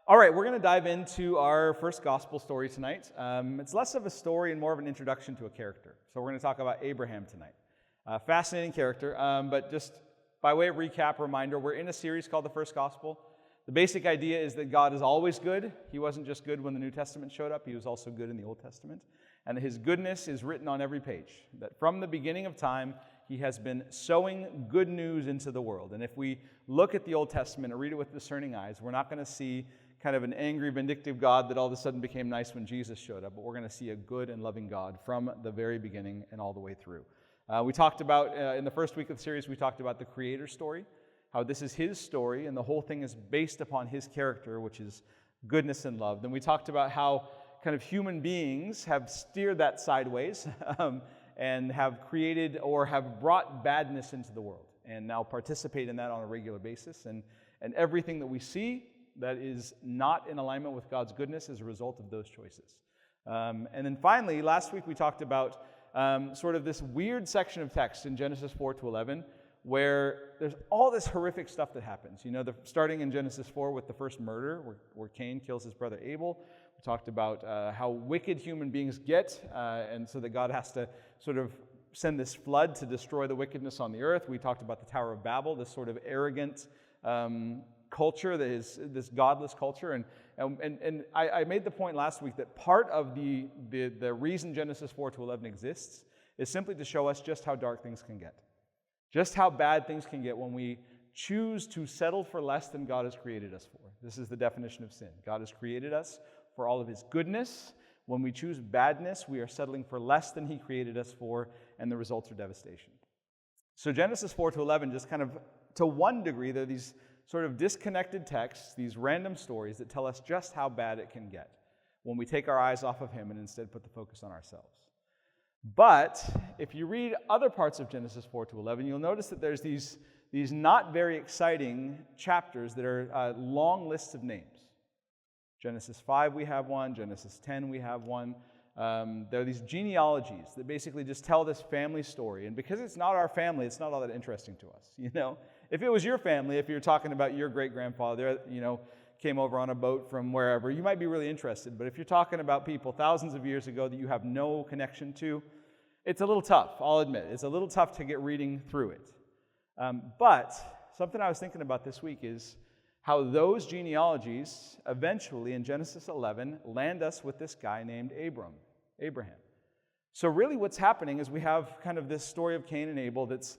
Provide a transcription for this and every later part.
All right, we're going to dive into our first gospel story tonight. It's less of a story and more of an introduction to a character. So we're going to talk about Abraham tonight. Fascinating character, but just by way of recap, reminder, we're in a series called The First Gospel. The basic idea is that God is always good. He wasn't just good when the New Testament showed up, he was also good in the Old Testament. And his goodness is written on every page. That from the beginning of time, he has been sowing good news into the world. And if we look at the Old Testament and read it with discerning eyes, we're not going to see kind of an angry, vindictive God that all of a sudden became nice when Jesus showed up, but we're going to see a good and loving God from the very beginning and all the way through. We talked about, in the first week of the series, we talked about the Creator story, how this is his story, and the whole thing is based upon his character, which is goodness and love. Then we talked about how kind of human beings have steered that sideways and have created or have brought badness into the world and now participate in that on a regular basis. And everything that we see that is not in alignment with God's goodness as a result of those choices. And then finally, last week we talked about sort of this weird section of text in Genesis 4 to 11 where there's all this horrific stuff that happens. You know, starting in Genesis 4 with the first murder where Cain kills his brother Abel. We talked about how wicked human beings get, and so that God has to sort of send this flood to destroy the wickedness on the earth. We talked about the Tower of Babel, this sort of arrogant culture that is this godless culture, and I made the point last week that part of the reason Genesis 4 to 11 exists is simply to show us just how dark things can get, just how bad things can get when we choose to settle for less than God has created us for. This is the definition of sin. God has created us for all of his goodness. When we choose badness, we are settling for less than he created us for, and the results are devastation. So Genesis 4 to 11, just kind of to one degree, there are these sort of disconnected texts, these random stories that tell us just how bad it can get when we take our eyes off of him and instead put the focus on ourselves. But if you read other parts of Genesis 4 to 11, you'll notice that there's these not very exciting chapters that are long lists of names. Genesis 5 we have one, Genesis 10 we have one. There are these genealogies that basically just tell this family story. And because it's not our family, it's not all that interesting to us, you know? If it was your family, if you're talking about your great-grandfather, you know, came over on a boat from wherever, you might be really interested. But if you're talking about people thousands of years ago that you have no connection to, it's a little tough, I'll admit. It's a little tough to get reading through it. But something I was thinking about this week is how those genealogies eventually in Genesis 11 land us with this guy named Abraham. So really what's happening is we have kind of this story of Cain and Abel that's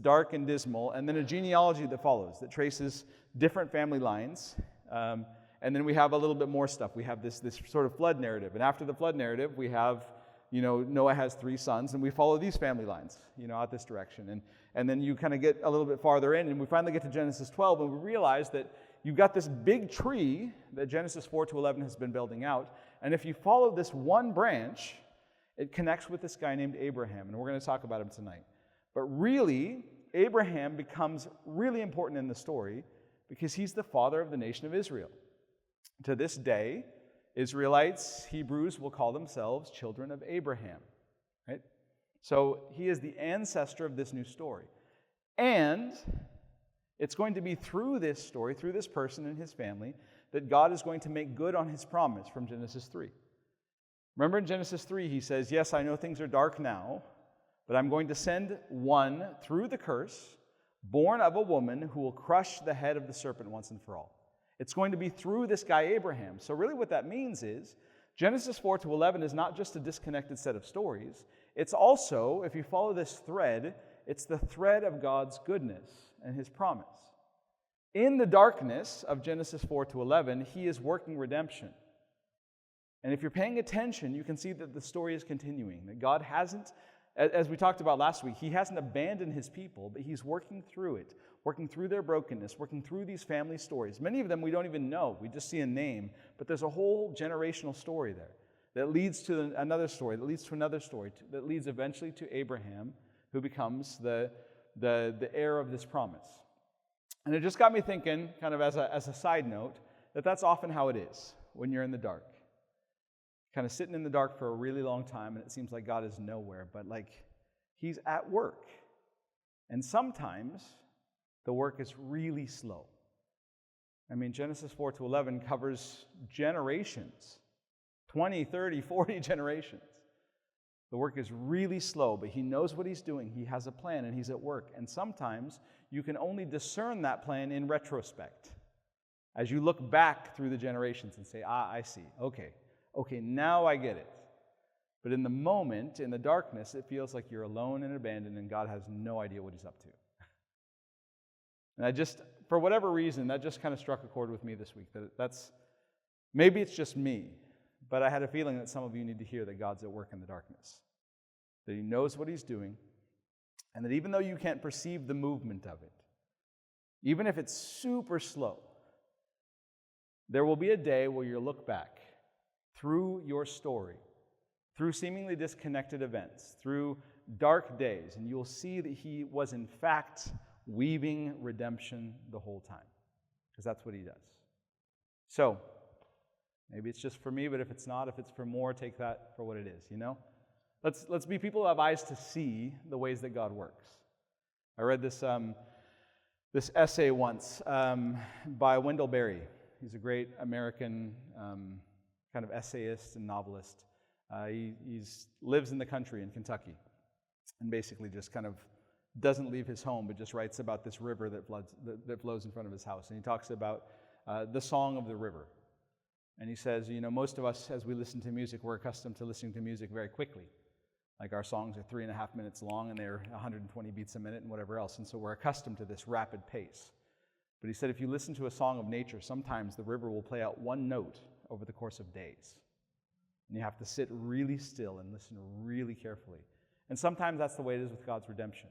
dark and dismal, and then a genealogy that follows that traces different family lines, and then we have a little bit more stuff. We have this sort of flood narrative, and after the flood narrative we have, you know, Noah has 3 sons, and we follow these family lines, you know, out this direction, and then you kind of get a little bit farther in, and we finally get to Genesis 12, and we realize that you've got this big tree that Genesis 4 to 11 has been building out, and if you follow this one branch, it connects with this guy named Abraham, and we're going to talk about him tonight. But really, Abraham becomes really important in the story because he's the father of the nation of Israel. To this day, Israelites, Hebrews will call themselves children of Abraham, right? So he is the ancestor of this new story. And it's going to be through this story, through this person and his family, that God is going to make good on his promise from Genesis 3. Remember in Genesis 3, he says, yes, I know things are dark now, but I'm going to send one through the curse, born of a woman, who will crush the head of the serpent once and for all. It's going to be through this guy Abraham. So really what that means is Genesis 4 to 11 is not just a disconnected set of stories. It's also, if you follow this thread, it's the thread of God's goodness and his promise. In the darkness of Genesis 4 to 11, he is working redemption. And if you're paying attention, you can see that the story is continuing, that God hasn't, as we talked about last week, he hasn't abandoned his people, but he's working through it, working through their brokenness, working through these family stories. Many of them we don't even know. We just see a name, but there's a whole generational story there that leads to another story, that leads to another story, that leads eventually to Abraham, who becomes the heir of this promise. And it just got me thinking, kind of as a side note, that that's often how it is when you're in the dark. Kind of sitting in the dark for a really long time, and it seems like God is nowhere, but like he's at work. And sometimes the work is really slow. I mean, Genesis 4 to 11 covers generations, 20, 30, 40 generations. The work is really slow, but he knows what he's doing. He has a plan, and he's at work. And sometimes you can only discern that plan in retrospect. As you look back through the generations and say, I see. Okay, now I get it. But in the moment, in the darkness, it feels like you're alone and abandoned, and God has no idea what he's up to. And for whatever reason, that just kind of struck a chord with me this week. Maybe it's just me, but I had a feeling that some of you need to hear that God's at work in the darkness, that he knows what he's doing, and that even though you can't perceive the movement of it, even if it's super slow, there will be a day where you'll look back through your story, through seemingly disconnected events, through dark days, and you'll see that he was in fact weaving redemption the whole time, because that's what he does. So, maybe it's just for me, but if it's not, if it's for more, take that for what it is, you know? Let's be people who have eyes to see the ways that God works. I read this essay once by Wendell Berry. He's a great American kind of essayist and novelist. He lives in the country in Kentucky and basically just kind of doesn't leave his home, but just writes about this river that flows in front of his house. And he talks about the song of the river. And he says, most of us, as we listen to music, we're accustomed to listening to music very quickly. Like our songs are 3.5 minutes long, and they're 120 beats a minute and whatever else. And so we're accustomed to this rapid pace. But he said, if you listen to a song of nature, sometimes the river will play out one note over the course of days. And you have to sit really still and listen really carefully. And sometimes that's the way it is with God's redemption.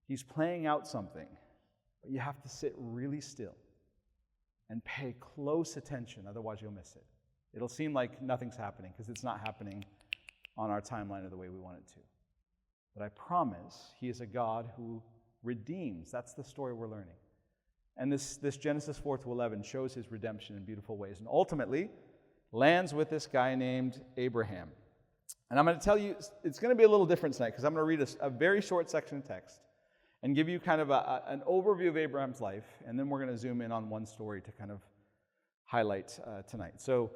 He's playing out something, but you have to sit really still and pay close attention, otherwise you'll miss it. It'll seem like nothing's happening because it's not happening on our timeline or the way we want it to. But I promise he is a God who redeems. That's the story we're learning. And this Genesis 4 to 11 shows his redemption in beautiful ways, and ultimately lands with this guy named Abraham. And I'm going to tell you, it's going to be a little different tonight because I'm going to read a very short section of text and give you kind of an overview of Abraham's life, and then we're going to zoom in on one story to kind of highlight tonight. So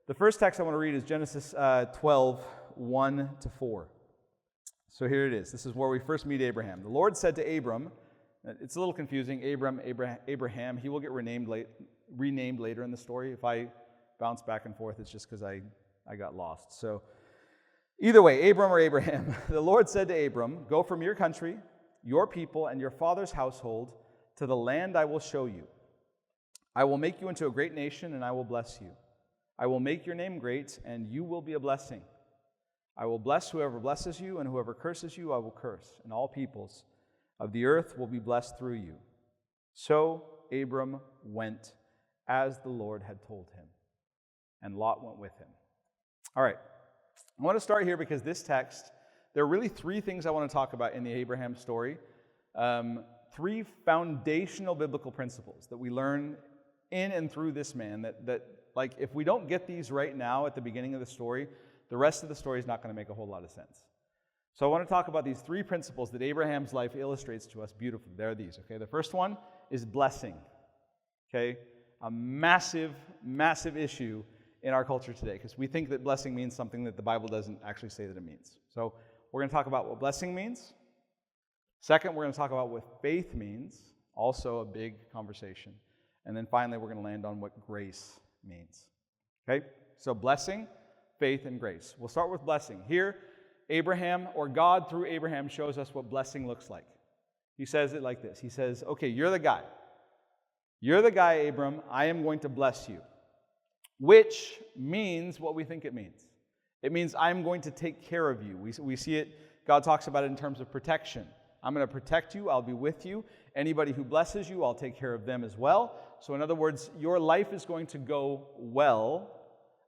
the first text I want to read is Genesis 12, 1 to 4. So here it is. This is where we first meet Abraham. The Lord said to Abram, it's a little confusing, Abraham, he will get renamed later in the story. If I bounce back and forth, it's just because I got lost. So either way, Abram or Abraham, the Lord said to Abram, go from your country, your people, and your father's household to the land I will show you. I will make you into a great nation, and I will bless you. I will make your name great, and you will be a blessing. I will bless whoever blesses you, and whoever curses you I will curse, and all peoples of the earth will be blessed through you. So Abram went as the Lord had told him, and Lot went with him. All right, I want to start here because this text, there are really three things I want to talk about in the Abraham story. Three foundational biblical principles that we learn in and through this man that like, if we don't get these right now at the beginning of the story, the rest of the story is not going to make a whole lot of sense. So I want to talk about these three principles that Abraham's life illustrates to us beautifully. There are these, okay? The first one is blessing, okay? A massive, massive issue in our culture today because we think that blessing means something that the Bible doesn't actually say that it means. So we're going to talk about what blessing means. Second, we're going to talk about what faith means, also a big conversation. And then finally, we're going to land on what grace means. Okay? So blessing, faith, and grace. We'll start with blessing. Here, Abraham, or God through Abraham, shows us what blessing looks like. He says it like this. He says, okay, you're the guy. You're the guy, Abram. I am going to bless you. Which means what we think it means. It means I'm going to take care of you. We see it, God talks about it in terms of protection. I'm going to protect you. I'll be with you. Anybody who blesses you, I'll take care of them as well. So in other words, your life is going to go well.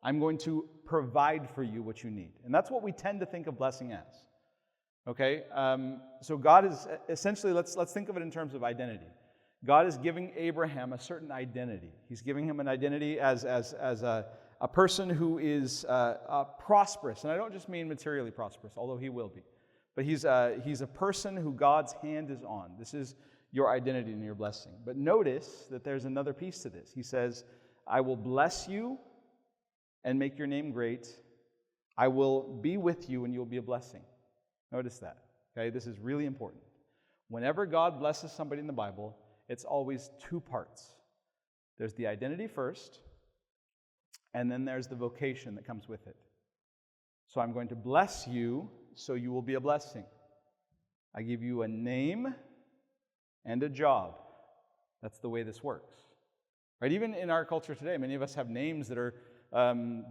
I'm going to provide for you what you need. And that's what we tend to think of blessing as. Okay? So God is essentially, let's think of it in terms of identity. God is giving Abraham a certain identity. He's giving him an identity as a person who is prosperous. And I don't just mean materially prosperous, although he will be. But he's a person who God's hand is on. This is your identity and your blessing. But notice that there's another piece to this. He says, I will bless you and make your name great. I will be with you and you'll be a blessing. Notice that. Okay, this is really important. Whenever God blesses somebody in the Bible, it's always two parts. There's the identity first, and then there's the vocation that comes with it. So I'm going to bless you so you will be a blessing. I give you a name and a job. That's the way this works. Right? Even in our culture today, many of us have names that are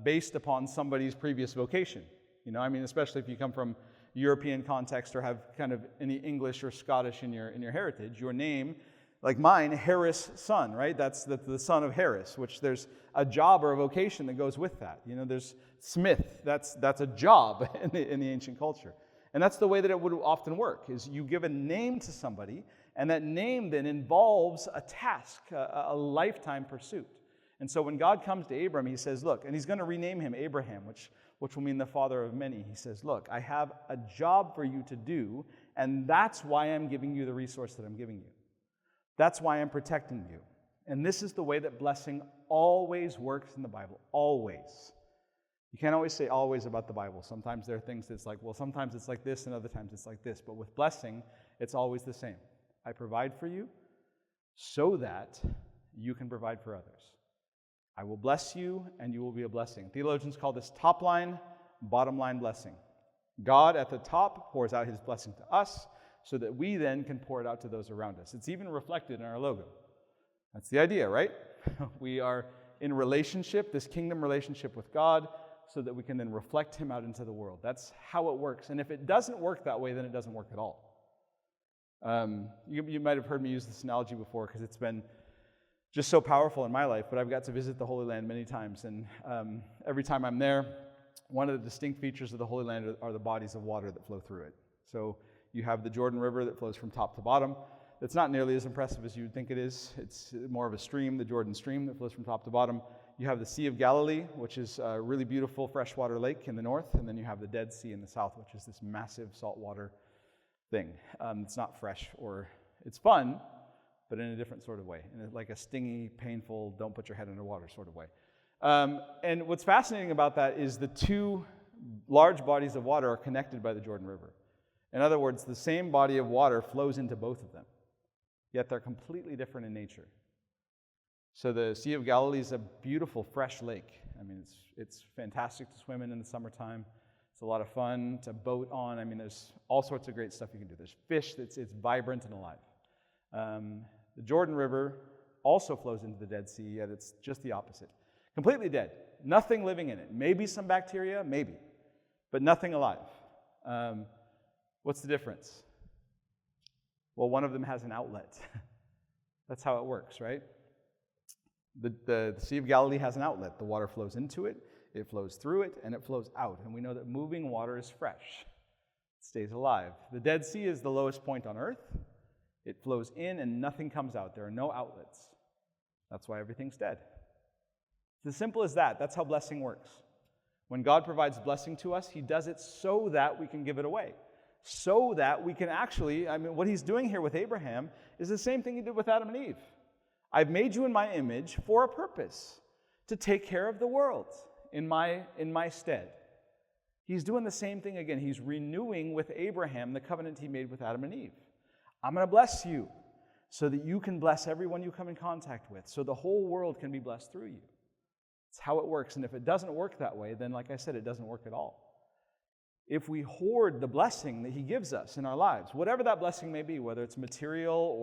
based upon somebody's previous vocation. Especially if you come from European context or have kind of any English or Scottish in your heritage, your name, like mine, Harris' son, right? That's the son of Harris, which there's a job or a vocation that goes with that. There's Smith, that's a job in the ancient culture. And that's the way that it would often work, is you give a name to somebody, and that name then involves a task, a lifetime pursuit. And so when God comes to Abram, he says, look, and he's going to rename him Abraham, which will mean the father of many. He says, look, I have a job for you to do, and that's why I'm giving you the resource that I'm giving you. That's why I'm protecting you. And this is the way that blessing always works in the Bible, always. You can't always say always about the Bible. Sometimes there are things that's like, well, sometimes it's like this and other times it's like this. But with blessing, it's always the same. I provide for you so that you can provide for others. I will bless you and you will be a blessing. Theologians call this top line, bottom line blessing. God at the top pours out his blessing to us so that we then can pour it out to those around us. It's even reflected in our logo. That's the idea, right? We are in relationship, this kingdom relationship with God, so that we can then reflect him out into the world. That's how it works. And if it doesn't work that way, then it doesn't work at all. You might have heard me use this analogy before because it's been just so powerful in my life, but I've got to visit the Holy Land many times. And every time I'm there, one of the distinct features of the Holy Land are the bodies of water that flow through it. So you have the Jordan River that flows from top to bottom. It's not nearly as impressive as you would think it is. It's more of a stream, the Jordan Stream, that flows from top to bottom. You have the Sea of Galilee, which is a really beautiful freshwater lake in the north, and then you have the Dead Sea in the south, which is this massive saltwater thing. It's not fresh, or it's fun, but in a different sort of way, in like a stingy, painful, don't put your head underwater sort of way. And what's fascinating about that is the two large bodies of water are connected by the Jordan River. In other words, the same body of water flows into both of them, yet they're completely different in nature. So the Sea of Galilee is a beautiful, fresh lake. I mean, it's fantastic to swim in the summertime. It's a lot of fun to boat on. I mean, there's all sorts of great stuff you can do. There's fish it's vibrant and alive. The Jordan River also flows into the Dead Sea, yet it's just the opposite. Completely dead. Nothing living in it. Maybe some bacteria, maybe, but nothing alive. What's the difference? Well, one of them has an outlet. That's how it works, right? The Sea of Galilee has an outlet. The water flows into it, it flows through it, and it flows out. And we know that moving water is fresh. It stays alive. The Dead Sea is the lowest point on earth. It flows in and nothing comes out. There are no outlets. That's why everything's dead. It's as simple as that. That's how blessing works. When God provides blessing to us, he does it so that we can give it away. So that we can actually, what he's doing here with Abraham is the same thing he did with Adam and Eve. I've made you in my image for a purpose, to take care of the world in my stead. He's doing the same thing again. He's renewing with Abraham the covenant he made with Adam and Eve. I'm going to bless you so that you can bless everyone you come in contact with, so the whole world can be blessed through you. It's how it works. And if it doesn't work that way, then like I said, it doesn't work at all. If we hoard the blessing that he gives us in our lives, whatever that blessing may be, whether it's material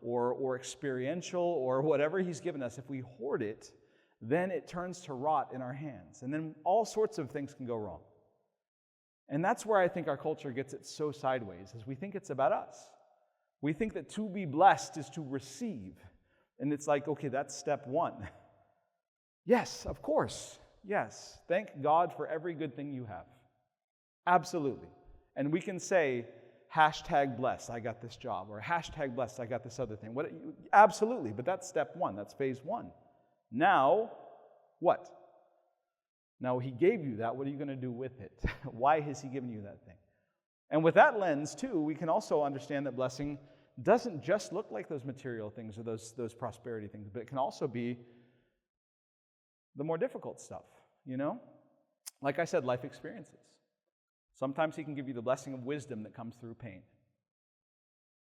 or experiential or whatever he's given us, if we hoard it, then it turns to rot in our hands. And then all sorts of things can go wrong. And that's where I think our culture gets it so sideways, is we think it's about us. We think that to be blessed is to receive. And it's like, okay, that's step one. Yes, of course. Yes. Thank God for every good thing you have. Absolutely. And we can say, #blessed, I got this job, or #blessed, I got this other thing. Absolutely, but that's step one. That's phase one. Now, what? Now, he gave you that. What are you going to do with it? Why has he given you that thing? And with that lens, too, we can also understand that blessing doesn't just look like those material things or those prosperity things, but it can also be the more difficult stuff, you know? Like I said, life experiences. Sometimes he can give you the blessing of wisdom that comes through pain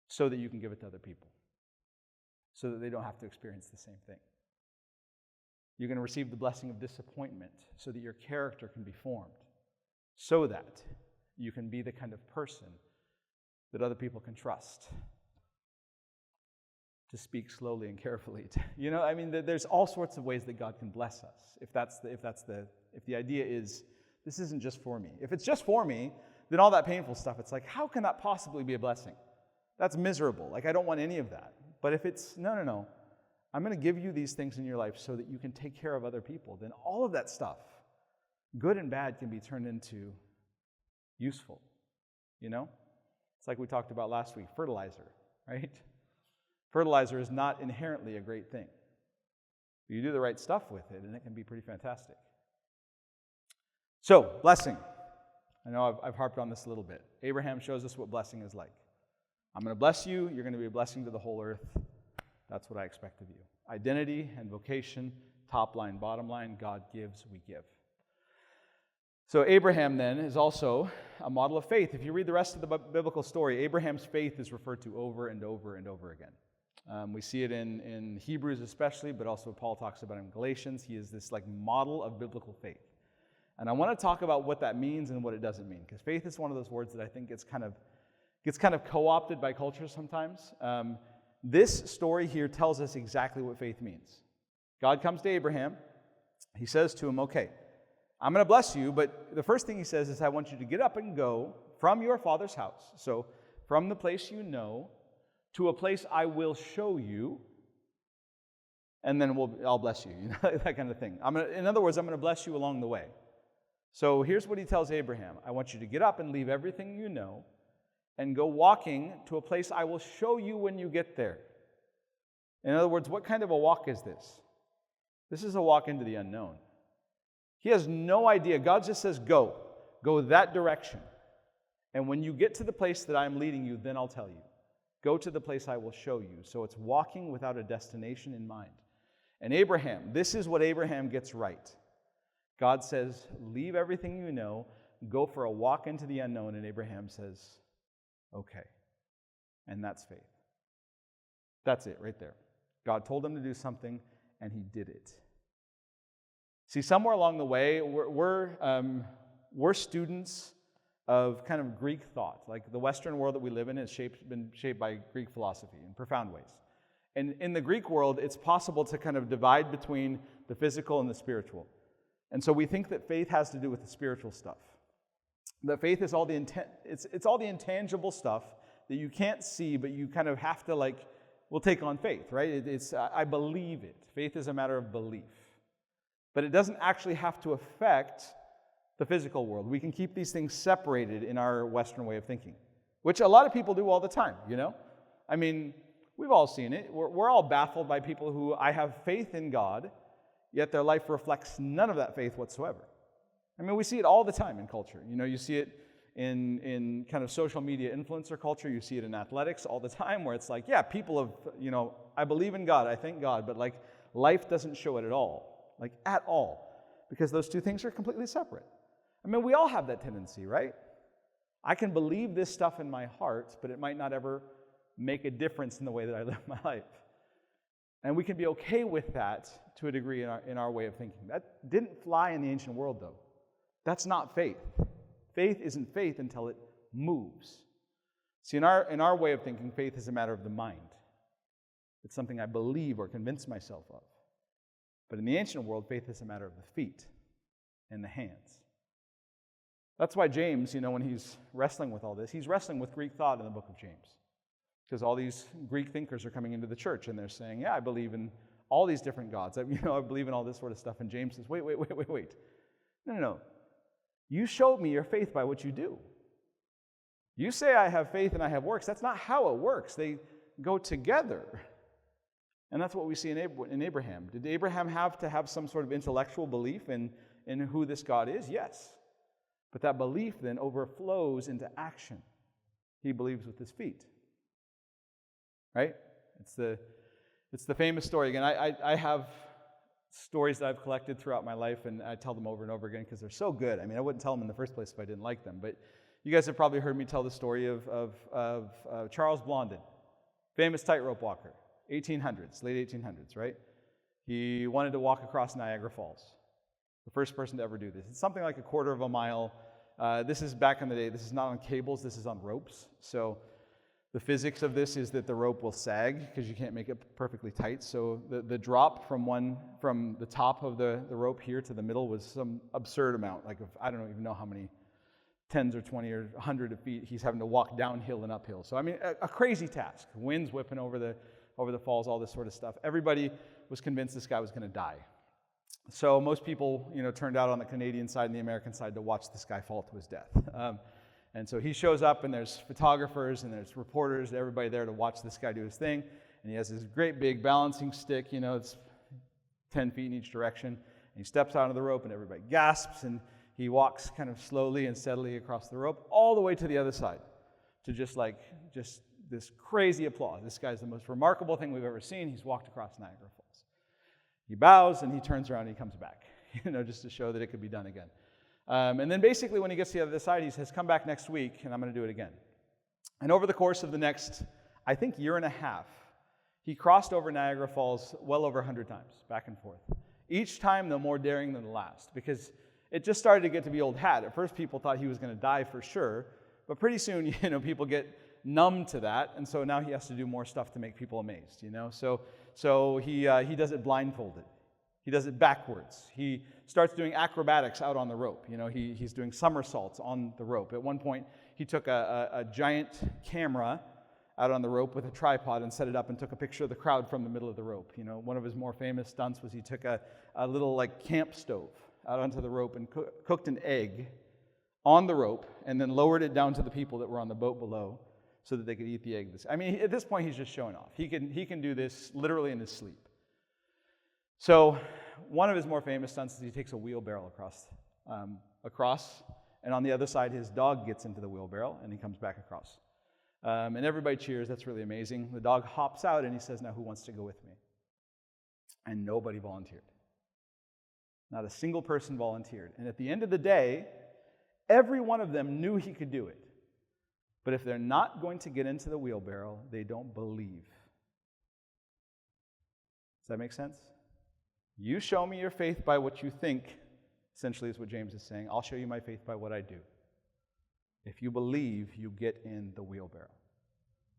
so that you can give it to other people, so that they don't have to experience the same thing. You're going to receive the blessing of disappointment so that your character can be formed, so that you can be the kind of person that other people can trust, to speak slowly and carefully. There's all sorts of ways that God can bless us. If the idea is, this isn't just for me. If it's just for me, then all that painful stuff, it's like, how can that possibly be a blessing? That's miserable. Like, I don't want any of that. But if it's, no, I'm going to give you these things in your life so that you can take care of other people, then all of that stuff, good and bad, can be turned into useful. You know? It's like we talked about last week, fertilizer, right? Fertilizer is not inherently a great thing. You do the right stuff with it, and it can be pretty fantastic. So, blessing. I know I've harped on this a little bit. Abraham shows us what blessing is like. I'm going to bless you. You're going to be a blessing to the whole earth. That's what I expect of you. Identity and vocation, top line, bottom line, God gives, we give. So Abraham then is also a model of faith. If you read the rest of the biblical story, Abraham's faith is referred to over and over and over again. We see it in Hebrews especially, but also Paul talks about it in Galatians. He is this like model of biblical faith. And I want to talk about what that means and what it doesn't mean, because faith is one of those words that I think gets kind of co-opted by culture sometimes. This story here tells us exactly what faith means. God comes to Abraham. He says to him, okay, I'm going to bless you, but the first thing he says is, I want you to get up and go from your father's house, so from the place you know, to a place I will show you, and then I'll bless you, that kind of thing. In other words, I'm going to bless you along the way. So here's what he tells Abraham. I want you to get up and leave everything you know and go walking to a place I will show you when you get there. In other words, what kind of a walk is this? This is a walk into the unknown. He has no idea. God just says, go that direction. And when you get to the place that I'm leading you, then I'll tell you. Go to the place I will show you. So it's walking without a destination in mind. And Abraham, this is what Abraham gets right. God says, leave everything you know, go for a walk into the unknown, and Abraham says, okay. And that's faith. That's it right there. God told him to do something, and he did it. See, somewhere along the way, we're students of kind of Greek thought. Like the Western world that we live in has been shaped by Greek philosophy in profound ways. And in the Greek world, it's possible to kind of divide between the physical and the spiritual. And so we think that faith has to do with the spiritual stuff. That faith is all the it's all the intangible stuff that you can't see, but you kind of have to we'll take on faith, right? I believe it. Faith is a matter of belief. But it doesn't actually have to affect the physical world. We can keep these things separated in our Western way of thinking, which a lot of people do all the time, you know? I mean, we've all seen it. We're all baffled by people who, I have faith in God, yet their life reflects none of that faith whatsoever. I mean, we see it all the time in culture. You know, you see it in kind of social media influencer culture. You see it in athletics all the time, where it's like, yeah, people have, I believe in God, I thank God, but life doesn't show it at all, at all, because those two things are completely separate. I mean, we all have that tendency, right? I can believe this stuff in my heart, but it might not ever make a difference in the way that I live my life. And we can be okay with that to a degree in our way of thinking. That didn't fly in the ancient world, though. That's not faith. Faith isn't faith until it moves. See, in our way of thinking, faith is a matter of the mind. It's something I believe or convince myself of. But in the ancient world, faith is a matter of the feet and the hands. That's why James, when he's wrestling with all this, he's wrestling with Greek thought in the book of James. Because all these Greek thinkers are coming into the church and they're saying, yeah, I believe in all these different gods. I believe in all this sort of stuff. And James says, wait. No. You showed me your faith by what you do. You say I have faith and I have works. That's not how it works. They go together. And that's what we see in Abraham. Did Abraham have to have some sort of intellectual belief in who this God is? Yes. But that belief then overflows into action. He believes with his feet. right? It's the famous story. Again, I have stories that I've collected throughout my life, and I tell them over and over again because they're so good. I mean, I wouldn't tell them in the first place if I didn't like them. But you guys have probably heard me tell the story of Charles Blondin, famous tightrope walker, 1800s, late 1800s, right? He wanted to walk across Niagara Falls. The first person to ever do this. It's something like a quarter of a mile. This is back in the day. This is not on cables. This is on ropes. So the physics of this is that the rope will sag because you can't make it perfectly tight. So the drop from the top of the rope here to the middle was some absurd amount. Like I don't even know how many tens or 20 or 100 feet he's having to walk downhill and uphill. So I mean, a crazy task. Winds whipping over the falls, all this sort of stuff. Everybody was convinced this guy was going to die. So most people, turned out on the Canadian side and the American side to watch this guy fall to his death. And so he shows up, and there's photographers and there's reporters, everybody there to watch this guy do his thing. And he has this great big balancing stick, it's 10 feet in each direction. And he steps out of the rope, and everybody gasps, and he walks kind of slowly and steadily across the rope all the way to the other side to just this crazy applause. This guy's the most remarkable thing we've ever seen. He's walked across Niagara Falls. He bows, and he turns around, and he comes back, just to show that it could be done again. And then basically when he gets to the other side, he says, come back next week, and I'm going to do it again. And over the course of the next, I think, year and a half, he crossed over Niagara Falls well over 100 times, back and forth. Each time, though, more daring than the last, because it just started to get to be old hat. At first, people thought he was going to die for sure, but pretty soon, people get numb to that, and so now he has to do more stuff to make people amazed, So he does it blindfolded. He does it backwards. He starts doing acrobatics out on the rope. He's doing somersaults on the rope. At one point, he took a giant camera out on the rope with a tripod and set it up and took a picture of the crowd from the middle of the rope. One of his more famous stunts was he took a little camp stove out onto the rope and cooked an egg on the rope and then lowered it down to the people that were on the boat below so that they could eat the egg. I mean, at this point, he's just showing off. He can do this literally in his sleep. So one of his more famous stunts is he takes a wheelbarrow across, and on the other side, his dog gets into the wheelbarrow, and he comes back across. And everybody cheers. That's really amazing. The dog hops out, and he says, now who wants to go with me? And nobody volunteered. Not a single person volunteered. And at the end of the day, every one of them knew he could do it. But if they're not going to get into the wheelbarrow, they don't believe. Does that make sense? You show me your faith by what you think, essentially is what James is saying. I'll show you my faith by what I do. If you believe, you get in the wheelbarrow.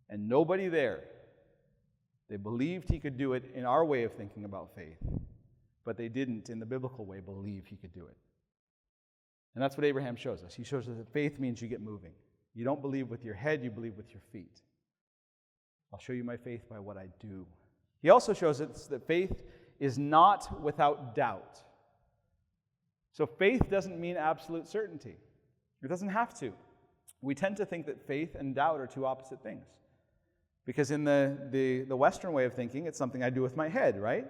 And nobody there, they believed he could do it in our way of thinking about faith, but they didn't, in the biblical way, believe he could do it. And that's what Abraham shows us. He shows us that faith means you get moving. You don't believe with your head, you believe with your feet. I'll show you my faith by what I do. He also shows us that faith is not without doubt. So faith doesn't mean absolute certainty. It doesn't have to. We tend to think that faith and doubt are two opposite things. Because in the Western way of thinking, it's something I do with my head, right?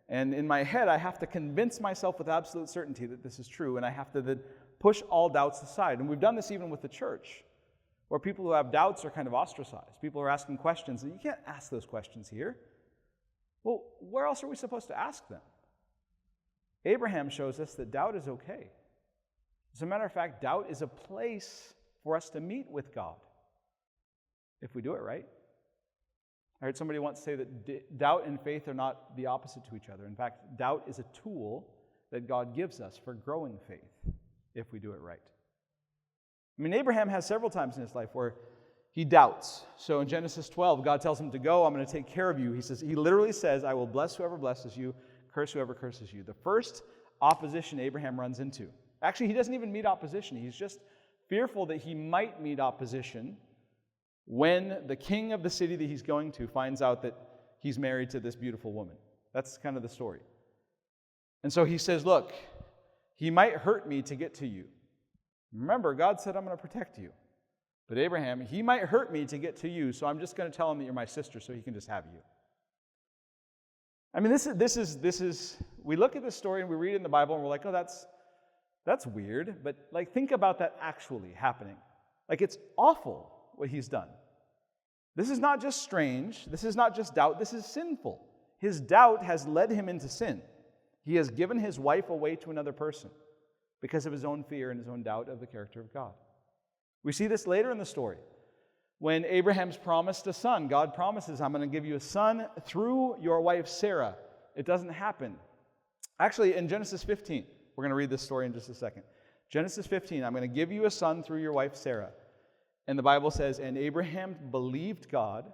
And in my head, I have to convince myself with absolute certainty that this is true, and I have to then push all doubts aside. And we've done this even with the church, where people who have doubts are kind of ostracized. People are asking questions, and you can't ask those questions here. Well, where else are we supposed to ask them? Abraham shows us that doubt is okay. As a matter of fact, doubt is a place for us to meet with God, if we do it right. I heard somebody once say that doubt and faith are not the opposite to each other. In fact, doubt is a tool that God gives us for growing faith, if we do it right. I mean, Abraham has several times in his life where he doubts. So in Genesis 12, God tells him to go, I'm going to take care of you. He literally says, I will bless whoever blesses you, curse whoever curses you. The first opposition Abraham runs into. Actually, he doesn't even meet opposition. He's just fearful that he might meet opposition when the king of the city that he's going to finds out that he's married to this beautiful woman. That's kind of the story. And so he says, look, he might hurt me to get to you. Remember, God said, I'm going to protect you. But Abraham, he might hurt me to get to you, so I'm just going to tell him that you're my sister so he can just have you. I mean, this is we look at this story and we read it in the Bible and we're like, oh, that's weird. But think about that actually happening. It's awful what he's done. This is not just strange. This is not just doubt. This is sinful. His doubt has led him into sin. He has given his wife away to another person because of his own fear and his own doubt of the character of God. We see this later in the story. When Abraham's promised a son, God promises, I'm going to give you a son through your wife Sarah. It doesn't happen. Actually, in Genesis 15, we're going to read this story in just a second. Genesis 15, I'm going to give you a son through your wife Sarah. And the Bible says, and Abraham believed God,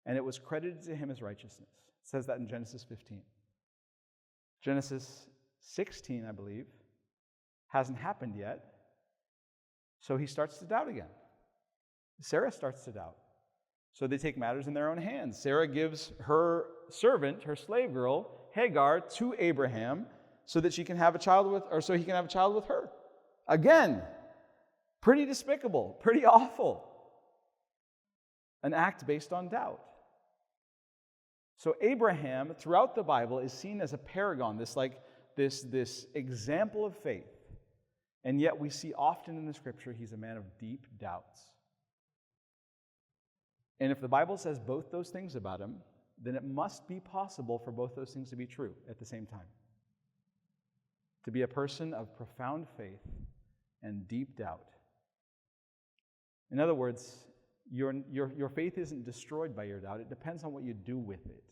and it was credited to him as righteousness. It says that in Genesis 15. Genesis 16, I believe, hasn't happened yet. So he starts to doubt again. Sarah starts to doubt. So they take matters in their own hands. Sarah gives her servant, her slave girl, Hagar, to Abraham so that she can have a child with, or so he can have a child with her. Again, pretty despicable, pretty awful. An act based on doubt. So Abraham, throughout the Bible, is seen as a paragon, this example of faith. And yet we see often in the Scripture he's a man of deep doubts. And if the Bible says both those things about him, then it must be possible for both those things to be true at the same time. To be a person of profound faith and deep doubt. In other words, your faith isn't destroyed by your doubt. It depends on what you do with it.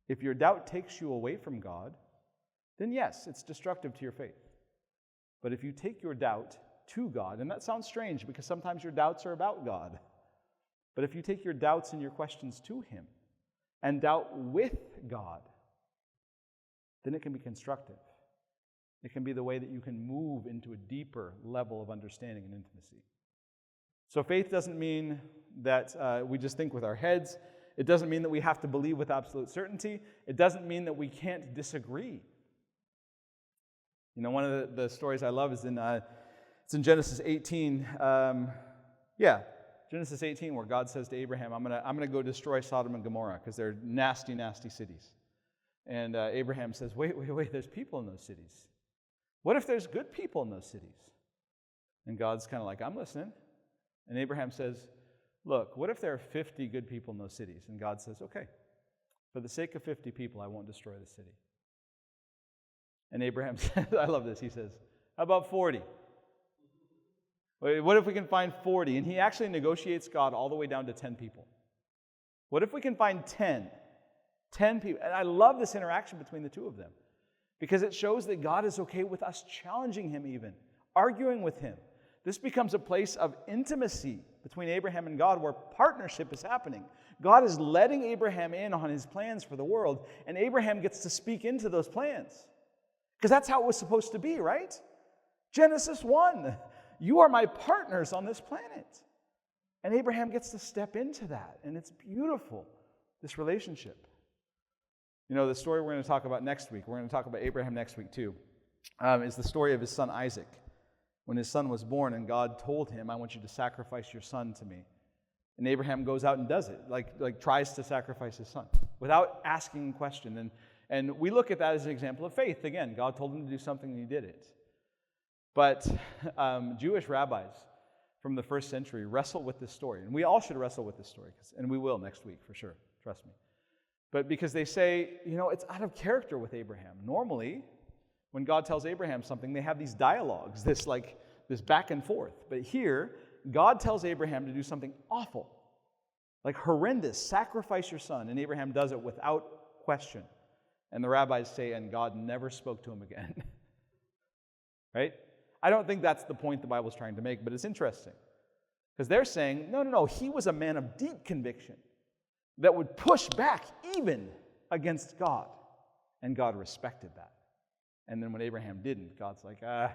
If your doubt takes you away from God, then yes, it's destructive to your faith. But if you take your doubt to God, and that sounds strange because sometimes your doubts are about God, but if you take your doubts and your questions to Him and doubt with God, then it can be constructive. It can be the way that you can move into a deeper level of understanding and intimacy. So faith doesn't mean that we just think with our heads. It doesn't mean that we have to believe with absolute certainty. It doesn't mean that we can't disagree. You know, one of the stories I love is it's in Genesis 18. Genesis 18, where God says to Abraham, I'm gonna go destroy Sodom and Gomorrah because they're nasty, nasty cities. And Abraham says, wait, there's people in those cities. What if there's good people in those cities? And God's kind of like, I'm listening. And Abraham says, look, what if there are 50 good people in those cities? And God says, okay, for the sake of 50 people, I won't destroy the city. And Abraham says, I love this, he says, how about 40? What if we can find 40? And he actually negotiates God all the way down to 10 people. What if we can find 10? 10 people. And I love this interaction between the two of them because it shows that God is okay with us challenging Him even, arguing with Him. This becomes a place of intimacy between Abraham and God where partnership is happening. God is letting Abraham in on His plans for the world, and Abraham gets to speak into those plans. Because that's how it was supposed to be, right? Genesis 1, you are my partners on this planet. And Abraham gets to step into that, and it's beautiful, this relationship. You know, the story we're going to talk about next week, we're going to talk about Abraham next week too, is the story of his son Isaac. When his son was born and God told him, I want you to sacrifice your son to me. And Abraham goes out and does it, like tries to sacrifice his son without asking a question. And we look at that as an example of faith. Again, God told him to do something and he did it. But Jewish rabbis from the first century wrestle with this story. And we all should wrestle with this story, and we will next week for sure, trust me. But because they say, you know, it's out of character with Abraham. Normally, when God tells Abraham something, they have these dialogues, this back and forth. But here, God tells Abraham to do something awful, like horrendous, sacrifice your son. And Abraham does it without question. And the rabbis say, and God never spoke to him again. Right? I don't think that's the point the Bible's trying to make, but it's interesting. Because they're saying, no, he was a man of deep conviction that would push back even against God. And God respected that. And then when Abraham didn't, God's like, I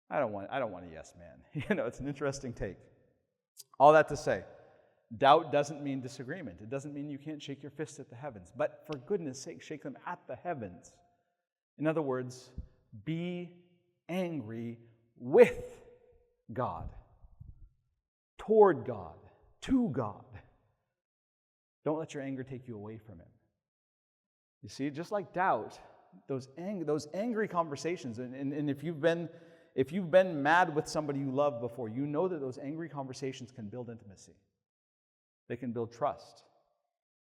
don't want a yes man. You know, it's an interesting take. All that to say, doubt doesn't mean disagreement. It doesn't mean you can't shake your fist at the heavens. But for goodness sake, shake them at the heavens. In other words, be angry with God, toward God, to God. Don't let your anger take you away from Him. You see, just like doubt, those angry conversations, and if you've been if you've been mad with somebody you love before, you know that those angry conversations can build intimacy. They can build trust.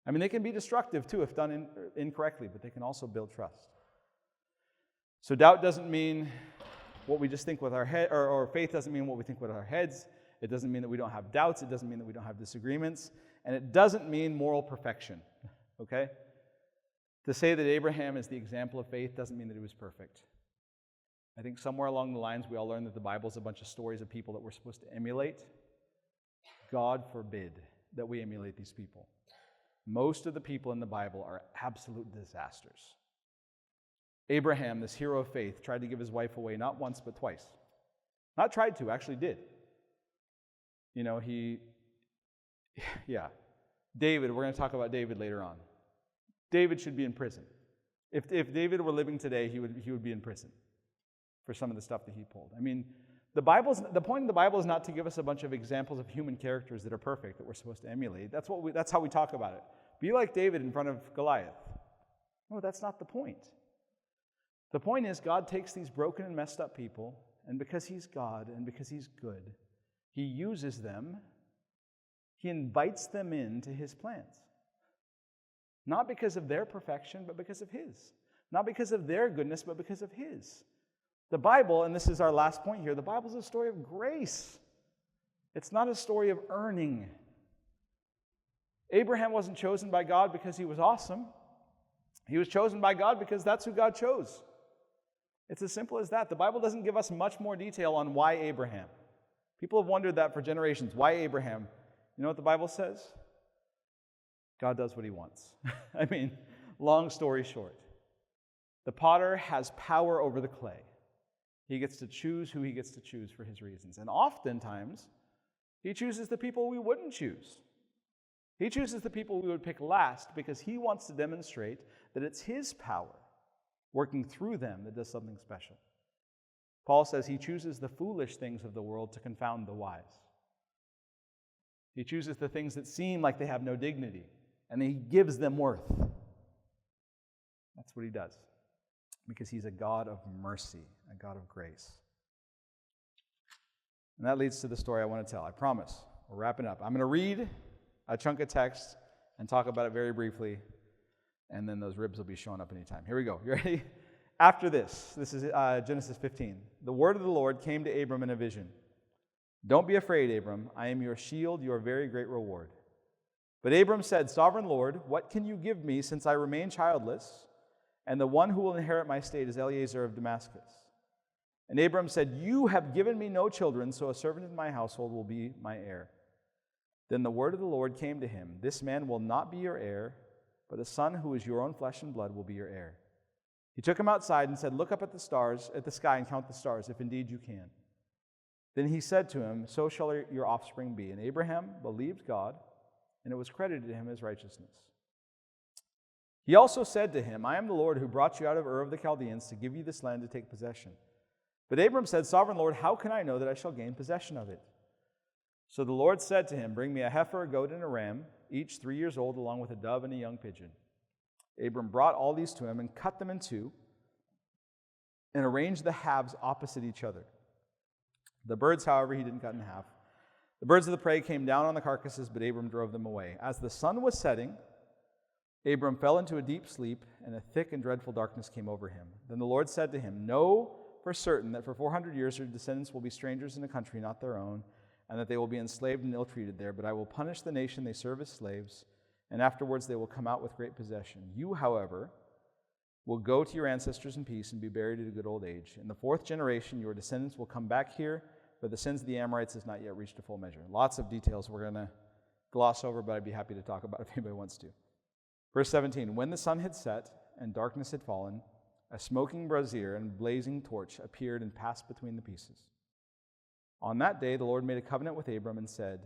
I mean, they can be destructive too if done incorrectly, but they can also build trust. So doubt doesn't mean what we just think with our head, or faith doesn't mean what we think with our heads. It doesn't mean that we don't have doubts. It doesn't mean that we don't have disagreements. And it doesn't mean moral perfection, okay? To say that Abraham is the example of faith doesn't mean that he was perfect. I think somewhere along the lines we all learned that the Bible is a bunch of stories of people that we're supposed to emulate. God forbid that we emulate these people. Most of the people in the Bible are absolute disasters. Abraham, this hero of faith, tried to give his wife away not once but twice. Not tried to, actually did. You know, David, we're going to talk about David later on. David should be in prison. If David were living today, he would be in prison for some of the stuff that he pulled. I mean, the point of the Bible is not to give us a bunch of examples of human characters that are perfect that we're supposed to emulate. That's how we talk about it. Be like David in front of Goliath. No, that's not the point. The point is God takes these broken and messed up people, and because he's God and because he's good, he uses them. He invites them into his plans. Not because of their perfection, but because of his. Not because of their goodness, but because of his. The Bible, and this is our last point here, the Bible is a story of grace. It's not a story of earning. Abraham wasn't chosen by God because he was awesome. He was chosen by God because that's who God chose. It's as simple as that. The Bible doesn't give us much more detail on why Abraham. People have wondered that for generations. Why Abraham? You know what the Bible says? God does what he wants. I mean, long story short. The potter has power over the clay. He gets to choose who he gets to choose for his reasons. And oftentimes, he chooses the people we wouldn't choose. He chooses the people we would pick last because he wants to demonstrate that it's his power working through them that does something special. Paul says he chooses the foolish things of the world to confound the wise. He chooses the things that seem like they have no dignity, and he gives them worth. That's what he does, because he's a God of mercy, a God of grace. And that leads to the story I want to tell. I promise. We're wrapping up. I'm going to read a chunk of text and talk about it very briefly, and then those ribs will be showing up anytime. Here we go. You ready? After this is Genesis 15. The word of the Lord came to Abram in a vision. Don't be afraid, Abram. I am your shield, your very great reward. But Abram said, Sovereign Lord, what can you give me since I remain childless, and the one who will inherit my state is Eliezer of Damascus? And Abram said, You have given me no children, so a servant in my household will be my heir. Then the word of the Lord came to him, This man will not be your heir, but a son who is your own flesh and blood will be your heir. He took him outside and said, Look up at the sky and count the stars, if indeed you can. Then he said to him, So shall your offspring be. And Abraham believed God, and it was credited to him as righteousness. He also said to him, I am the Lord who brought you out of Ur of the Chaldeans to give you this land to take possession. But Abram said, Sovereign Lord, how can I know that I shall gain possession of it? So the Lord said to him, Bring me a heifer, a goat, and a ram, each 3 years old, along with a dove and a young pigeon. Abram brought all these to him and cut them in two and arranged the halves opposite each other. The birds, however, he didn't cut in half. The birds of the prey came down on the carcasses, but Abram drove them away. As the sun was setting, Abram fell into a deep sleep, and a thick and dreadful darkness came over him. Then the Lord said to him, Know for certain that for 400 years your descendants will be strangers in a country not their own, and that they will be enslaved and ill-treated there. But I will punish the nation they serve as slaves, and afterwards they will come out with great possession. You, however, will go to your ancestors in peace and be buried at a good old age. In the 4th generation, your descendants will come back here, but the sins of the Amorites has not yet reached a full measure. Lots of details we're going to gloss over, but I'd be happy to talk about it if anybody wants to. Verse 17, When the sun had set and darkness had fallen, a smoking brazier and blazing torch appeared and passed between the pieces. On that day, the Lord made a covenant with Abram and said,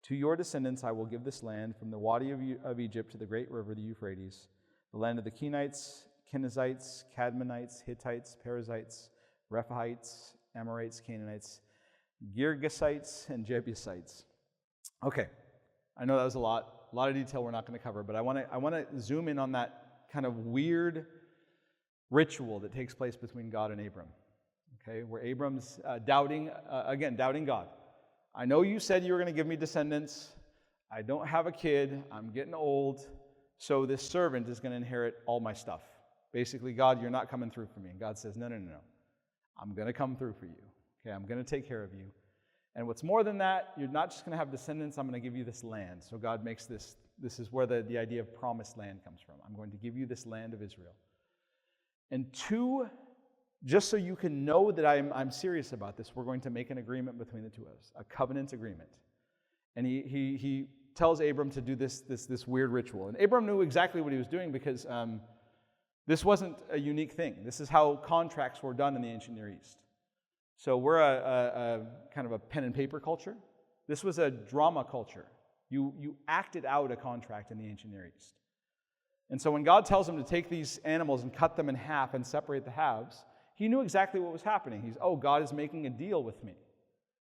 To your descendants I will give this land from the Wadi of Egypt to the great river, the Euphrates, the land of the Kenites, Kenizzites, Cadmonites, Hittites, Perizzites, Rephaites, Amorites, Canaanites, Girgasites, and Jebusites. Okay, I know that was a lot of detail we're not going to cover, but I want to zoom in on that kind of weird ritual that takes place between God and Abram. Okay, where Abram's doubting God. I know you said you were going to give me descendants. I don't have a kid. I'm getting old. So this servant is going to inherit all my stuff. Basically, God, you're not coming through for me. And God says, no. I'm going to come through for you. Okay, I'm going to take care of you. And what's more than that, you're not just going to have descendants. I'm going to give you this land. So God makes this is where the idea of promised land comes from. I'm going to give you this land of Israel. And two, just so you can know that I'm serious about this, we're going to make an agreement between the two of us, a covenant agreement. And he tells Abram to do this weird ritual. And Abram knew exactly what he was doing because this wasn't a unique thing. This is how contracts were done in the ancient Near East. So we're a kind of a pen and paper culture. This was a drama culture. You acted out a contract in the ancient Near East. And so when God tells him to take these animals and cut them in half and separate the halves, he knew exactly what was happening. God is making a deal with me.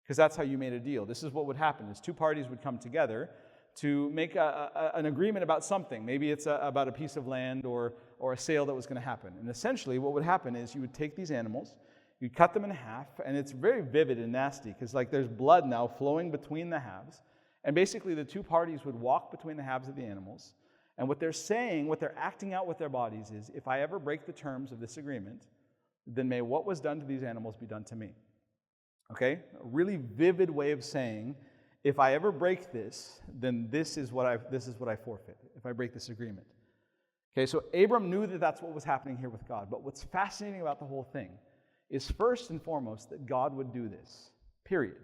Because that's how you made a deal. This is what would happen, is two parties would come together to make an agreement about something. Maybe it's about a piece of land or a sale that was going to happen. And essentially what would happen is you would take these animals, you'd cut them in half, and it's very vivid and nasty because there's blood now flowing between the halves. And basically the two parties would walk between the halves of the animals. And what they're saying, what they're acting out with their bodies is, if I ever break the terms of this agreement, then may what was done to these animals be done to me. Okay? A really vivid way of saying, if I ever break this, then this is what I forfeit, if I break this agreement. Okay, so Abram knew that that's what was happening here with God. But what's fascinating about the whole thing is first and foremost that God would do this, period.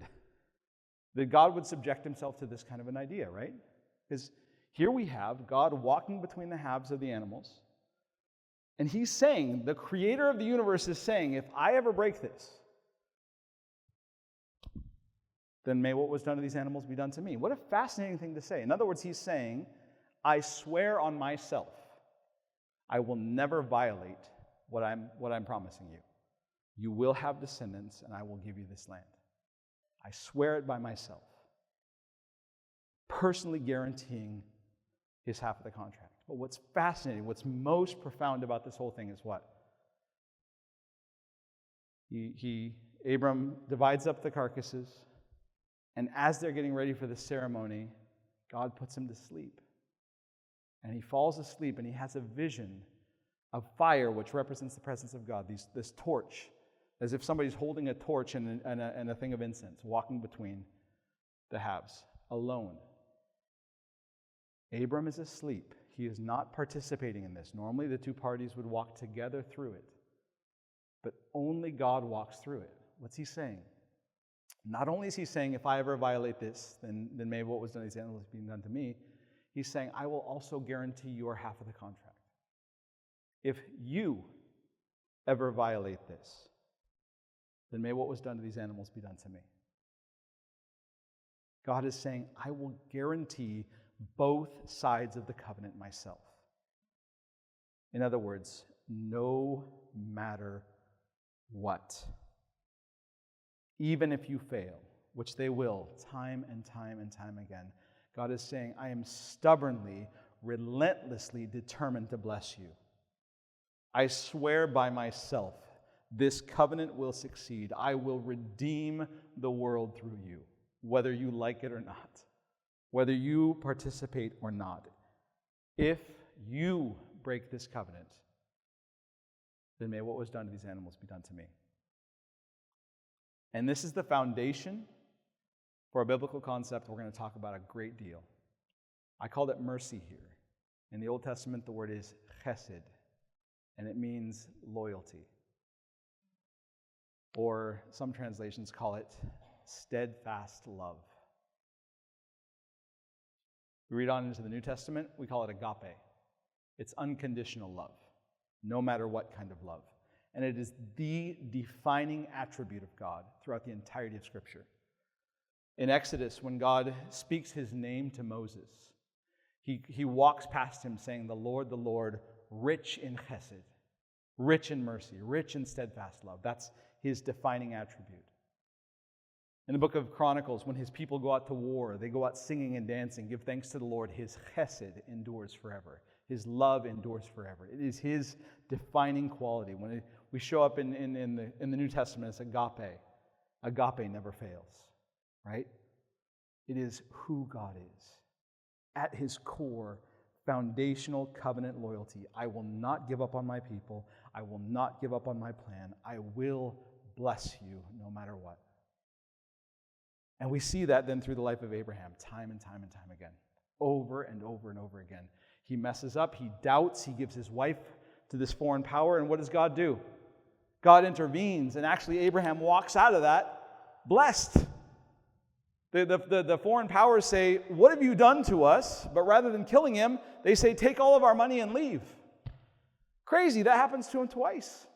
That God would subject himself to this kind of an idea, right? Because here we have God walking between the halves of the animals, and he's saying, the creator of the universe is saying, if I ever break this, then may what was done to these animals be done to me. What a fascinating thing to say. In other words, he's saying, I swear on myself, I will never violate what I'm promising you. You will have descendants, and I will give you this land. I swear it by myself. Personally guaranteeing his half of the contract. But what's fascinating, what's most profound about this whole thing is what? Abram divides up the carcasses, and as they're getting ready for the ceremony, God puts him to sleep. And he falls asleep, and he has a vision of fire, which represents the presence of God, this torch, as if somebody's holding a torch and a thing of incense, walking between the halves, alone. Abram is asleep. He is not participating in this. Normally, the two parties would walk together through it. But only God walks through it. What's he saying? Not only is he saying, if I ever violate this, then may what was done to these animals be done to me. He's saying, I will also guarantee your half of the contract. If you ever violate this, then may what was done to these animals be done to me. God is saying, I will guarantee both sides of the covenant myself. In other words, no matter what, even if you fail, which they will time and time and time again, God is saying, I am stubbornly, relentlessly determined to bless you. I swear by myself, this covenant will succeed. I will redeem the world through you, whether you like it or not, whether you participate or not. If you break this covenant, then may what was done to these animals be done to me. And this is the foundation for a biblical concept we're going to talk about a great deal. I called it mercy here. In the Old Testament, the word is chesed, and it means loyalty. Or some translations call it steadfast love. We read on into the New Testament, we call it agape. It's unconditional love, no matter what kind of love. And it is the defining attribute of God throughout the entirety of Scripture. In Exodus, when God speaks his name to Moses, he walks past him saying, the Lord, rich in chesed, rich in mercy, rich in steadfast love. That's his defining attribute. In the book of Chronicles, when his people go out to war, they go out singing and dancing, give thanks to the Lord. His chesed endures forever. His love endures forever. It is his defining quality. When we show up in the New Testament, it's agape. Agape never fails, right? It is who God is. At his core, foundational covenant loyalty. I will not give up on my people. I will not give up on my plan. I will bless you no matter what. And we see that then through the life of Abraham, time and time and time again, over and over and over again. He messes up, he doubts, he gives his wife to this foreign power, and what does God do? God intervenes, and actually Abraham walks out of that blessed. The foreign powers say, "What have you done to us?" But rather than killing him, they say, "Take all of our money and leave." Crazy, that happens to him twice.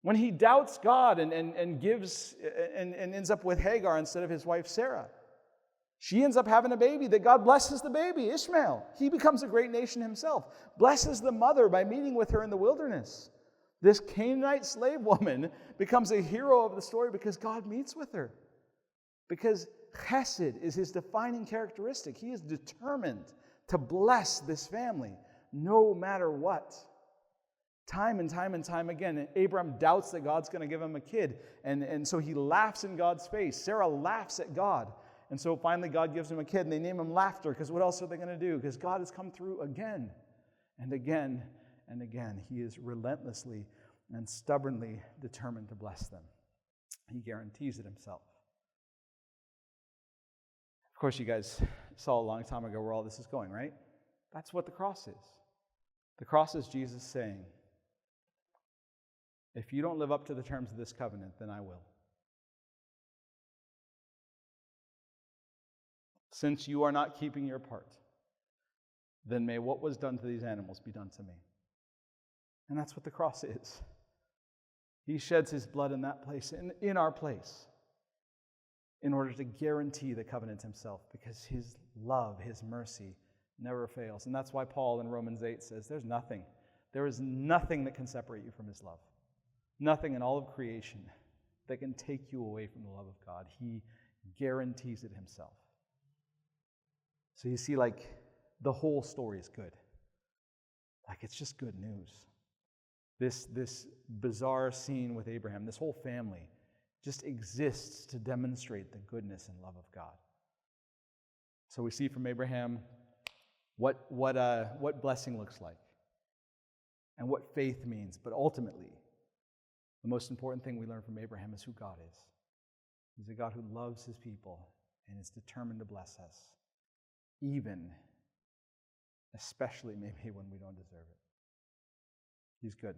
When he doubts God and gives and ends up with Hagar instead of his wife Sarah. She ends up having a baby that God blesses the baby, Ishmael. He becomes a great nation himself. Blesses the mother by meeting with her in the wilderness. This Canaanite slave woman becomes a hero of the story because God meets with her. Because chesed is his defining characteristic. He is determined to bless this family no matter what. Time and time and time again, Abraham doubts that God's going to give him a kid. And so he laughs in God's face. Sarah laughs at God. And so finally God gives him a kid, and they name him Laughter, because what else are they going to do? Because God has come through again and again and again. He is relentlessly and stubbornly determined to bless them. He guarantees it himself. Of course, you guys saw a long time ago where all this is going, right? That's what the cross is. The cross is Jesus saying, if you don't live up to the terms of this covenant, then I will. Since you are not keeping your part, then may what was done to these animals be done to me. And that's what the cross is. He sheds his blood in that place, in our place, in order to guarantee the covenant himself, because his love, his mercy never fails. And that's why Paul in Romans 8 says, there is nothing that can separate you from his love. Nothing in all of creation that can take you away from the love of God. He guarantees it himself. So you see, like, the whole story is good. Like, it's just good news. This bizarre scene with Abraham, this whole family just exists to demonstrate the goodness and love of God. So we see from Abraham what blessing looks like and what faith means. But ultimately, the most important thing we learn from Abraham is who God is. He's a God who loves his people and is determined to bless us, especially maybe when we don't deserve it. He's good.